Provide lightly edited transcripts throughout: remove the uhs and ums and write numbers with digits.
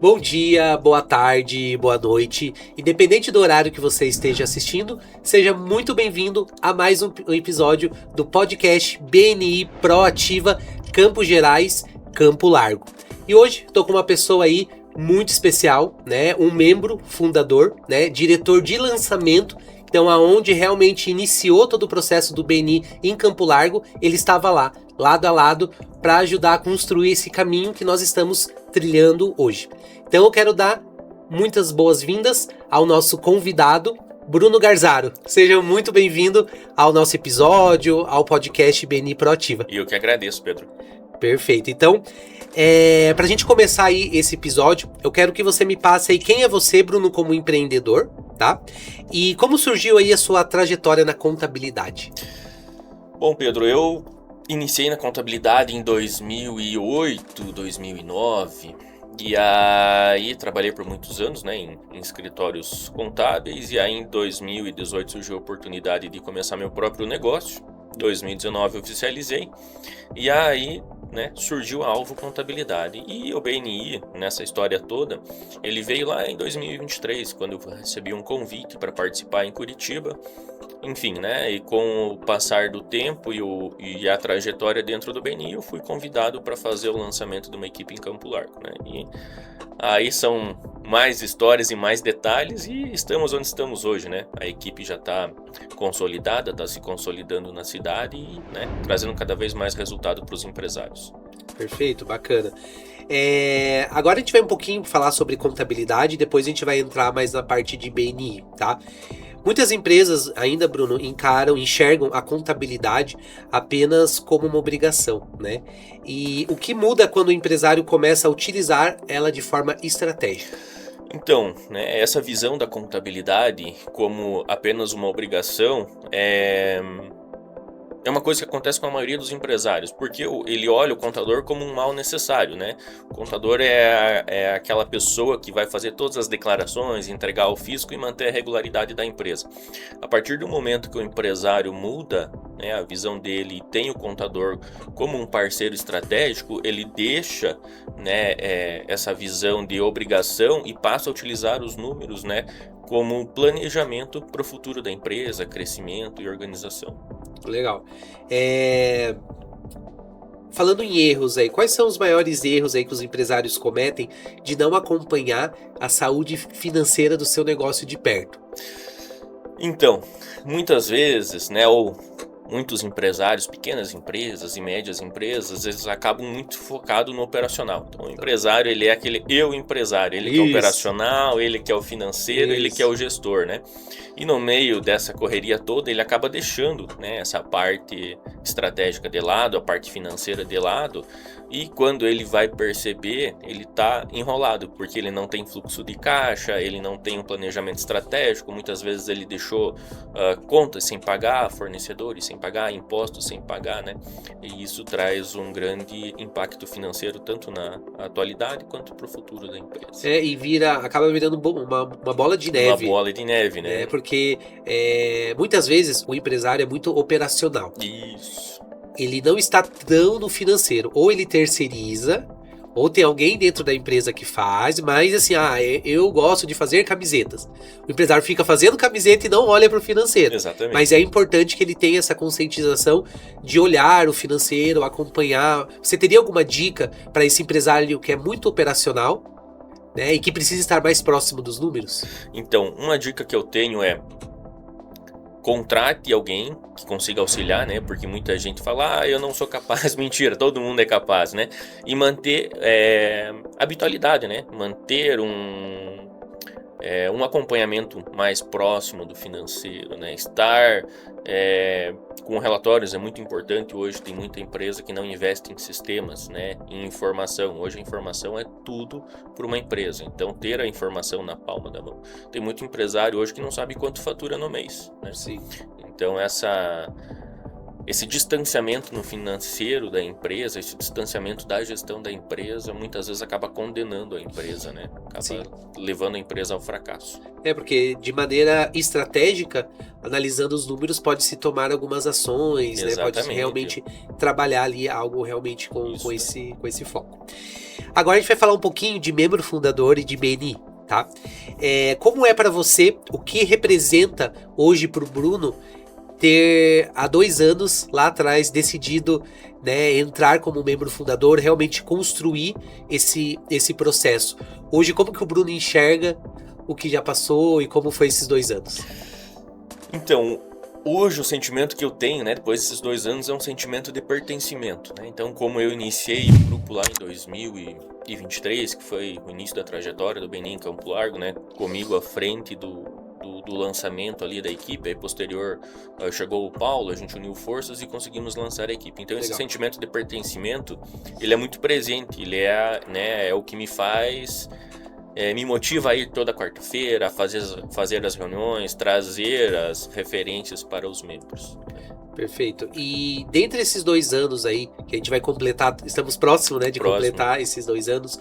Bom dia, boa tarde, boa noite. Independente do horário que você esteja assistindo, seja muito bem-vindo a mais um episódio do podcast BNI Proativa Campos Gerais, Campo Largo. E hoje estou com uma pessoa aí muito especial, né? Um membro fundador, né? Diretor de lançamento. Então, aonde realmente iniciou todo o processo do BNI em Campo Largo, ele estava lá, lado a lado, para ajudar a construir esse caminho que nós estamos trilhando hoje. Então, eu quero dar muitas boas-vindas ao nosso convidado, Bruno Garzaro. Seja muito bem-vindo ao nosso episódio, ao podcast BNI Proativa. E eu que agradeço, Pedro. Perfeito. Então, para a gente começar aí esse episódio, eu quero que você me passe aí quem é você, Bruno, como empreendedor, tá? E como surgiu aí a sua trajetória na contabilidade? Bom, Pedro, eu iniciei na contabilidade em 2008, 2009, e aí trabalhei por muitos anos, né, em escritórios contábeis, e aí em 2018 surgiu a oportunidade de começar meu próprio negócio. 2019 eu oficializei, e aí, né, surgiu a Alvo Contabilidade. E o BNI, nessa história toda, ele veio lá em 2023, quando eu recebi um convite para participar em Curitiba. Enfim, né, e com o passar do tempo e a trajetória dentro do BNI, eu fui convidado para fazer o lançamento de uma equipe em Campo Largo, né, e aí são mais histórias e mais detalhes, e estamos onde estamos hoje, né? A equipe já está consolidada, está se consolidando na cidade e, né, trazendo cada vez mais resultado para os empresários. Perfeito, bacana. Agora a gente vai um pouquinho falar sobre contabilidade, depois a gente vai entrar mais na parte de BNI, tá? Muitas empresas ainda, Bruno, enxergam a contabilidade apenas como uma obrigação, né? E o que muda quando o empresário começa a utilizar ela de forma estratégica? Então, né, essa visão da contabilidade como apenas uma obrigação é uma coisa que acontece com a maioria dos empresários, porque ele olha o contador como um mal necessário, né? O contador é aquela pessoa que vai fazer todas as declarações, entregar ao fisco e manter a regularidade da empresa. A partir do momento que o empresário muda, né, a visão dele e tem o contador como um parceiro estratégico, ele deixa, né, essa visão de obrigação e passa a utilizar os números, né, como planejamento para o futuro da empresa, crescimento e organização. Legal. Falando em erros aí, quais são os maiores erros aí que os empresários cometem de não acompanhar a saúde financeira do seu negócio de perto? Então, muitas vezes, né, ou muitos empresários, pequenas empresas e médias empresas, eles acabam muito focados no operacional. Então, o empresário, ele é aquele empresário, ele que é o operacional, ele que é o financeiro, ele que é o gestor, né? E no meio dessa correria toda, ele acaba deixando, né, essa parte estratégica de lado, a parte financeira de lado, e quando ele vai perceber, ele está enrolado, porque ele não tem fluxo de caixa, ele não tem um planejamento estratégico, muitas vezes ele deixou contas sem pagar, fornecedores sem pagar, impostos sem pagar, né? E isso traz um grande impacto financeiro, tanto na atualidade quanto para o futuro da empresa. E acaba virando uma bola de neve. Uma bola de neve, né? Porque muitas vezes o empresário é muito operacional. Isso. Ele não está tão no financeiro. Ou ele terceiriza, ou tem alguém dentro da empresa que faz, mas assim, eu gosto de fazer camisetas. O empresário fica fazendo camiseta e não olha para o financeiro. Exatamente. Mas é importante que ele tenha essa conscientização de olhar o financeiro, acompanhar. Você teria alguma dica para esse empresário que é muito operacional, né, e que precisa estar mais próximo dos números? Então, uma dica que eu tenho é: contrate alguém que consiga auxiliar, né? Porque muita gente fala, eu não sou capaz. Mentira, todo mundo é capaz, né? E manter habitualidade, né? Manter um acompanhamento mais próximo do financeiro, né? Estar com relatórios é muito importante. Hoje tem muita empresa que não investe em sistemas, né? Em informação. Hoje a informação é tudo para uma empresa. Então, ter a informação na palma da mão. Tem muito empresário hoje que não sabe quanto fatura no mês, né? Sim. Então, esse distanciamento no financeiro da empresa, esse distanciamento da gestão da empresa, muitas vezes acaba condenando a empresa, né? Acaba levando a empresa ao fracasso. Porque de maneira estratégica, analisando os números, pode-se tomar algumas ações, né? Pode-se realmente trabalhar ali algo realmente com esse foco. Agora a gente vai falar um pouquinho de membro fundador e de BNI, tá? Como é para você, o que representa hoje para o Bruno ter há 2 anos lá atrás decidido, né, entrar como membro fundador, realmente construir esse processo. Hoje, como que o Bruno enxerga o que já passou e como foi esses 2 anos? Então, hoje o sentimento que eu tenho, né, depois desses 2 anos, é um sentimento de pertencimento, né? Então, como eu iniciei o grupo lá em 2023, que foi o início da trajetória do BNI em Campo Largo, né, comigo à frente do lançamento ali da equipe, aí posterior chegou o Paulo, a gente uniu forças e conseguimos lançar a equipe. Então esse sentimento de pertencimento, ele é muito presente, ele é o que me faz, me motiva a ir toda quarta-feira, a fazer as reuniões, trazer as referências para os membros. Perfeito. E dentre esses 2 anos aí, que a gente vai completar, estamos próximos, né, de completar esses 2 anos,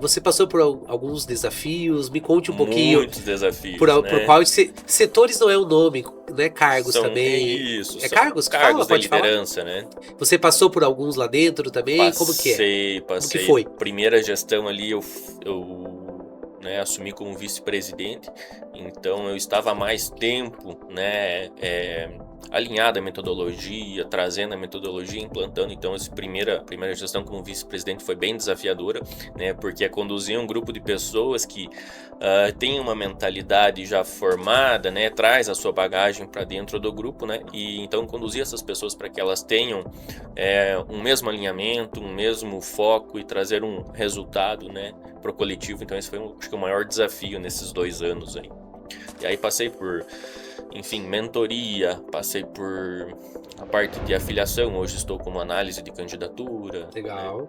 você passou por alguns desafios, me conte um pouquinho. Muitos desafios, por quais setores não é o nome, né, cargos também. Isso, cargos que cargos fala? de liderança, né? Você passou por alguns lá dentro também? Como que é? Passei. Como que foi? Primeira gestão ali, eu assumi como vice-presidente, então eu estava há mais tempo, né, alinhado à metodologia, trazendo a metodologia, implantando. Então essa primeira gestão como vice-presidente foi bem desafiadora, né, porque é conduzir um grupo de pessoas que tem uma mentalidade já formada, né, traz a sua bagagem para dentro do grupo, né, e então conduzir essas pessoas para que elas tenham um mesmo alinhamento, um mesmo foco e trazer um resultado, né, para o coletivo. Então esse foi acho que o maior desafio nesses 2 anos aí. E aí passei por, enfim, mentoria, passei por a parte de afiliação, hoje estou como análise de candidatura. Legal. Né?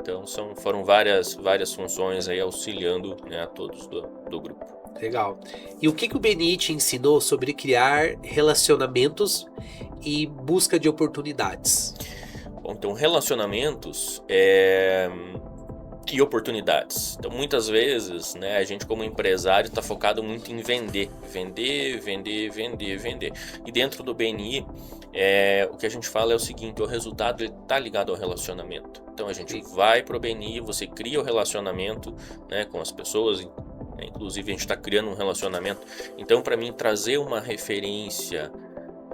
Então foram várias funções aí auxiliando, né, a todos do grupo. Legal. E o que o BNI te ensinou sobre criar relacionamentos e busca de oportunidades? Bom, então relacionamentos e oportunidades. Então muitas vezes, né, a gente como empresário está focado muito em vender. E dentro do BNI, o que a gente fala é o seguinte: o resultado está ligado ao relacionamento. Então a gente vai para o BNI, você cria o relacionamento, né, com as pessoas, né, inclusive a gente está criando um relacionamento. Então para mim trazer uma referência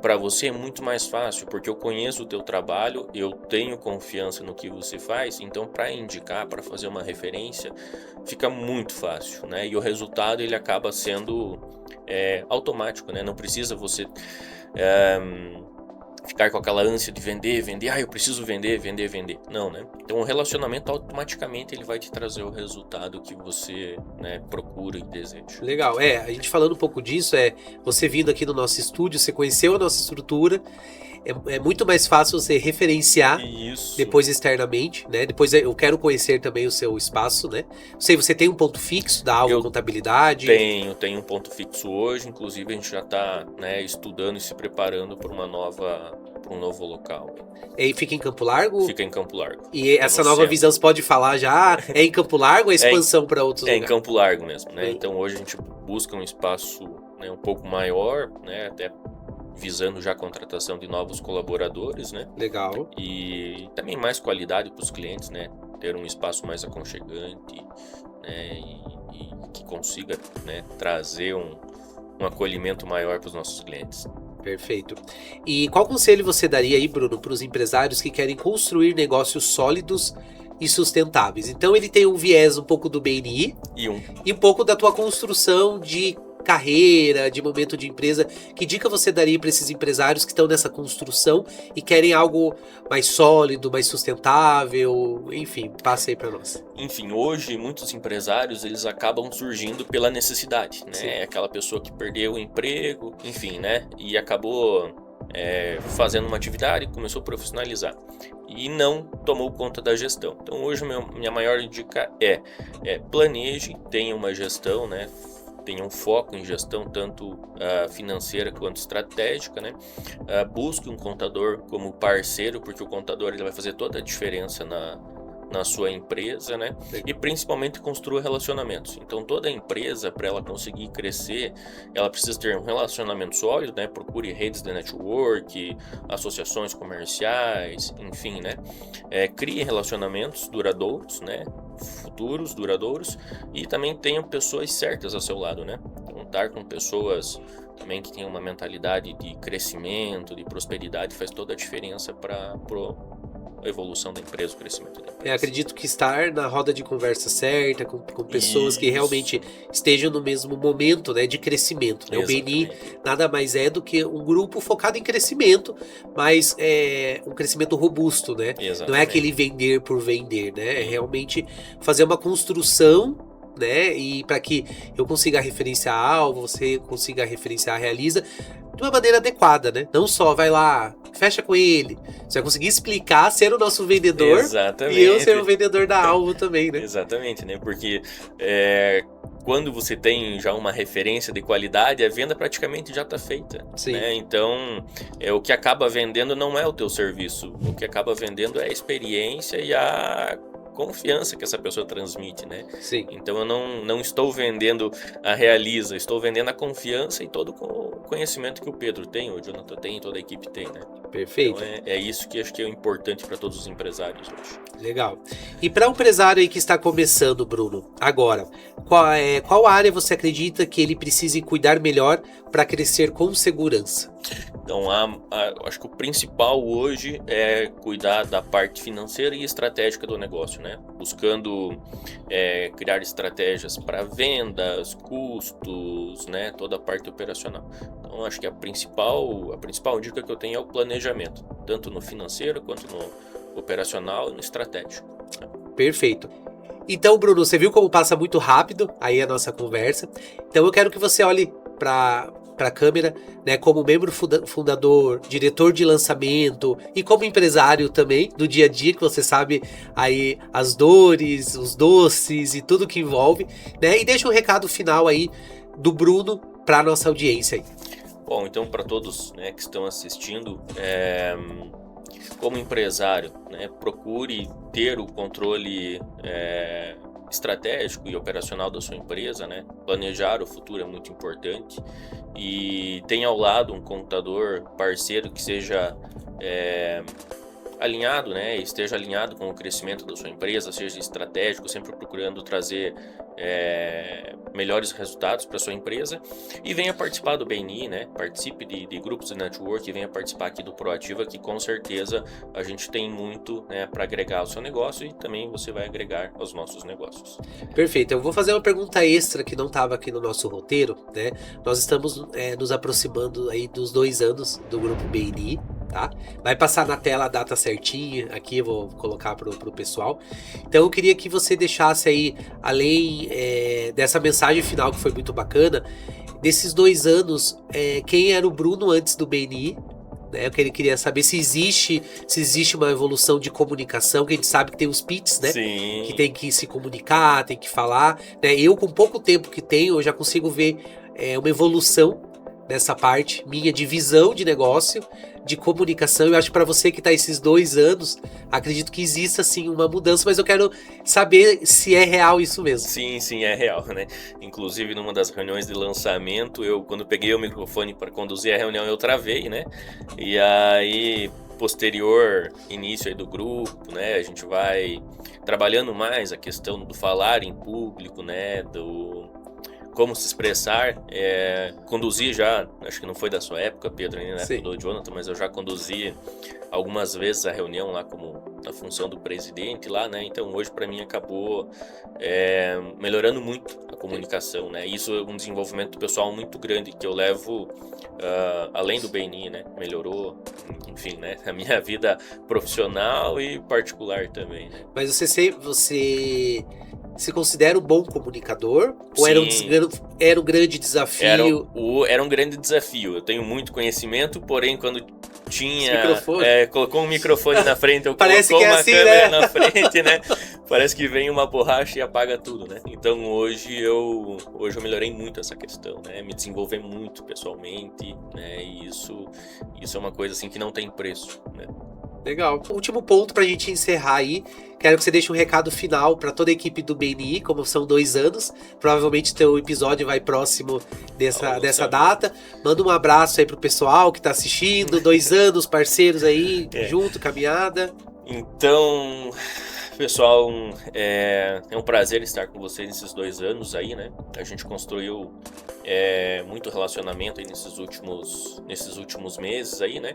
para você é muito mais fácil, porque eu conheço o teu trabalho, eu tenho confiança no que você faz, então para indicar, para fazer uma referência, fica muito fácil, né? E o resultado ele acaba sendo automático, né? Não precisa você ficar com aquela ânsia de vender, eu preciso vender. Não, né? Então o relacionamento automaticamente ele vai te trazer o resultado que você, né, procura e deseja. Legal, a gente falando um pouco disso, você vindo aqui no nosso estúdio, você conheceu a nossa estrutura, é muito mais fácil você referenciar depois externamente, né? Depois eu quero conhecer também o seu espaço, né? Você tem um ponto fixo da Alvo Contabilidade? Tenho um ponto fixo hoje, inclusive a gente já está, né, estudando e se preparando para um novo local. E fica em Campo Largo? Fica em Campo Largo. E essa nova visão você pode falar já? É em Campo Largo ou é expansão para outros lugares? É em Campo Largo mesmo, né? Então hoje a gente busca um espaço, né, um pouco maior, né, até visando já a contratação de novos colaboradores, né? Legal. E também mais qualidade para os clientes, né? Ter um espaço mais aconchegante, né? E que consiga, né, trazer um acolhimento maior para os nossos clientes. Perfeito. E qual conselho você daria aí, Bruno, para os empresários que querem construir negócios sólidos e sustentáveis? Então ele tem um viés um pouco do BNI e um pouco da tua construção de carreira, de momento de empresa. Que dica você daria para esses empresários que estão nessa construção e querem algo mais sólido, mais sustentável? Enfim, passe aí para nós. Enfim, hoje muitos empresários eles acabam surgindo pela necessidade, né? Sim. Aquela pessoa que perdeu o emprego, enfim, né? E acabou fazendo uma atividade, começou a profissionalizar e não tomou conta da gestão. Então hoje minha maior dica planeje, tenha uma gestão, né? tenha um foco em gestão tanto financeira quanto estratégica, né? Busque um contador como parceiro, porque o contador ele vai fazer toda a diferença na sua empresa, né? E principalmente construa relacionamentos. Então toda empresa, para ela conseguir crescer, ela precisa ter um relacionamento sólido, né? Procure redes de network, associações comerciais, enfim, né? Crie relacionamentos duradouros, né? Futuros, duradouros, e também tenham pessoas certas ao seu lado, né? Contar com pessoas também que tenham uma mentalidade de crescimento, de prosperidade, faz toda a diferença para a evolução da empresa, o crescimento da empresa. Acredito que estar na roda de conversa certa, com pessoas que realmente estejam no mesmo momento, né, de crescimento. Né? O BNI nada mais é do que um grupo focado em crescimento, mas um crescimento robusto, né? Não é aquele vender por vender, né? É realmente fazer uma construção, né? E para que eu consiga referenciar algo, você consiga referenciar a Realiza de uma maneira adequada, né? Não só vai lá, fecha com ele. Você vai conseguir explicar, ser o nosso vendedor. Exatamente. E eu ser o vendedor da Alvo também, né? Exatamente, né? Porque quando você tem já uma referência de qualidade, a venda praticamente já está feita. Sim. Né? Então, o que acaba vendendo não é o teu serviço. O que acaba vendendo é a experiência e a confiança que essa pessoa transmite, né? Sim. Então eu não estou vendendo a Realiza, estou vendendo a confiança e todo o conhecimento que o Pedro tem, o Jonathan tem e toda a equipe tem, né? Perfeito. Então é isso que acho que é importante para todos os empresários hoje. Legal. E para um empresário aí que está começando, Bruno, agora, qual área você acredita que ele precise cuidar melhor para crescer com segurança? Então, acho que o principal hoje é cuidar da parte financeira e estratégica do negócio, né? Buscando criar estratégias para vendas, custos, né? Toda a parte operacional. Então, acho que a principal dica que eu tenho é o planejamento, tanto no financeiro quanto no operacional e no estratégico. Perfeito. Então, Bruno, você viu como passa muito rápido aí a nossa conversa. Então, eu quero que você olhe para a câmera, né, como membro fundador, diretor de lançamento e como empresário também, do dia a dia, que você sabe aí as dores, os doces e tudo que envolve, né? E deixa um recado final aí do Bruno para nossa audiência aí. Bom, então para todos, né, que estão assistindo, como empresário, né, procure ter o controle estratégico e operacional da sua empresa, né? Planejar o futuro é muito importante e tenha ao lado um contador parceiro que seja alinhado, né? Esteja alinhado com o crescimento da sua empresa, seja estratégico, sempre procurando trazer melhores resultados para sua empresa e venha participar do BNI, né? Participe de grupos de network e venha participar aqui do Proativa, que com certeza a gente tem muito, né, para agregar ao seu negócio e também você vai agregar aos nossos negócios. Perfeito, eu vou fazer uma pergunta extra que não estava aqui no nosso roteiro, né? Nós estamos nos aproximando aí dos 2 anos do grupo BNI. Tá? Vai passar na tela a data certinha, aqui eu vou colocar pro pessoal. Então eu queria que você deixasse aí, além dessa mensagem final que foi muito bacana, desses 2 anos, quem era o Bruno antes do BNI, né? Eu queria saber se existe uma evolução de comunicação, que a gente sabe que tem os pits, né? Sim. Que tem que se comunicar, tem que falar, né? Eu, com pouco tempo que tenho, eu já consigo ver uma evolução nessa parte minha de visão de negócio, de comunicação. Eu acho que para você que está esses 2 anos, acredito que exista sim uma mudança, mas eu quero saber se é real isso mesmo. Sim, é real, né? Inclusive, numa das reuniões de lançamento, quando peguei o microfone para conduzir a reunião, eu travei, né? E aí, posterior início aí do grupo, né? A gente vai trabalhando mais a questão do falar em público, né? Como se expressar, conduzi já, acho que não foi da sua época, Pedro, nem na época do Jonathan, mas eu já conduzi algumas vezes a reunião lá como na função do presidente lá, né? Então hoje para mim acabou melhorando muito a comunicação, né? Isso é um desenvolvimento pessoal muito grande que eu levo além do BNI, né? Melhorou, enfim, né? A minha vida profissional e particular também, né? Mas você se considera um bom comunicador? Ou era um grande desafio? Era um grande desafio. Eu tenho muito conhecimento, porém quando tinha... Microfone. Colocou um microfone na frente, eu Parece colocou que é uma assim, câmera né? na frente, né? Parece que vem uma borracha e apaga tudo, né? Então hoje eu melhorei muito essa questão, né? Me desenvolver muito pessoalmente, né? E isso é uma coisa assim que não tem preço, né? Legal. Último ponto pra gente encerrar aí. Quero que você deixe um recado final pra toda a equipe do BNI, como são 2 anos. Provavelmente teu episódio vai próximo dessa data. Manda um abraço aí pro pessoal que tá assistindo. 2 anos, parceiros aí, junto, caminhada. Então, pessoal, é um prazer estar com vocês nesses 2 anos aí, né? A gente construiu muito relacionamento aí nesses últimos meses aí, né?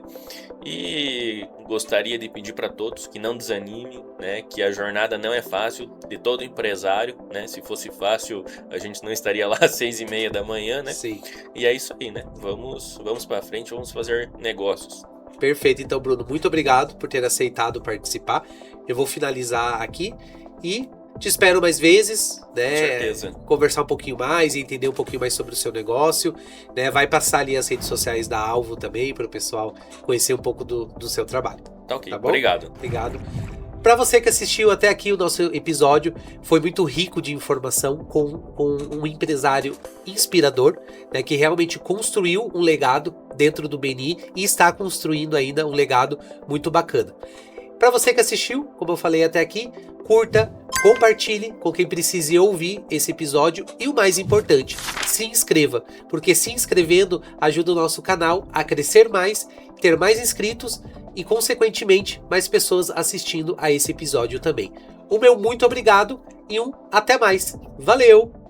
E gostaria de pedir para todos que não desanimem, né? Que a jornada não é fácil de todo empresário, né? Se fosse fácil, a gente não estaria lá às 6:30 da manhã, né? Sim. E é isso aí, né? Vamos para frente, vamos fazer negócios. Perfeito, então, Bruno, muito obrigado por ter aceitado participar. Eu vou finalizar aqui e te espero mais vezes, né? Com certeza. Conversar um pouquinho mais e entender um pouquinho mais sobre o seu negócio, né? Vai passar ali as redes sociais da Alvo também para o pessoal conhecer um pouco do seu trabalho. Tá ok, tá bom? Obrigado. Para você que assistiu até aqui o nosso episódio, foi muito rico de informação com um empresário inspirador, né, que realmente construiu um legado dentro do BNI e está construindo ainda um legado muito bacana. Para você que assistiu, como eu falei até aqui, curta, compartilhe com quem precise ouvir esse episódio e o mais importante, se inscreva, porque se inscrevendo ajuda o nosso canal a crescer mais, ter mais inscritos e, consequentemente, mais pessoas assistindo a esse episódio também. O meu muito obrigado e até mais. Valeu!